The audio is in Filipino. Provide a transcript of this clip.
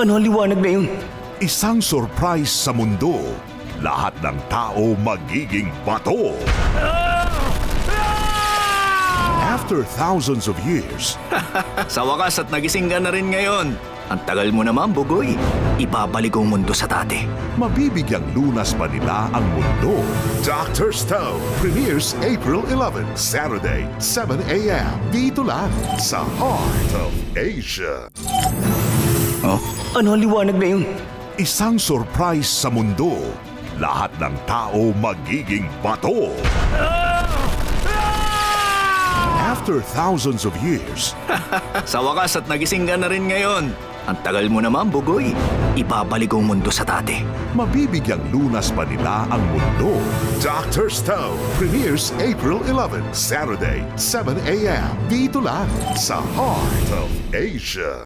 Ano ang liwanag na yun? Isang surprise sa mundo. Lahat ng tao magiging bato. After thousands of years, Sa wakas at nagising ka na rin ngayon. Ang tagal mo naman, Bugoy. Ibabalik ang mundo sa dati. mabibigyang lunas pa nila ang mundo. Dr. Stone premieres April 11, Saturday, 7 a.m. Dito lang sa Heart of Asia. Ano ang liwanag na yun? Isang surprise sa mundo. Lahat ng tao magiging bato. After thousands of years, Sa wakas at nagising ka na rin ngayon. Ang tagal mo naman, Bugoy. Ibabalik ang mundo sa dati. mabibigyang lunas pa nila ang mundo. Dr. Stone premieres April 11, Saturday, 7 a.m. Dito lang sa Heart of Asia.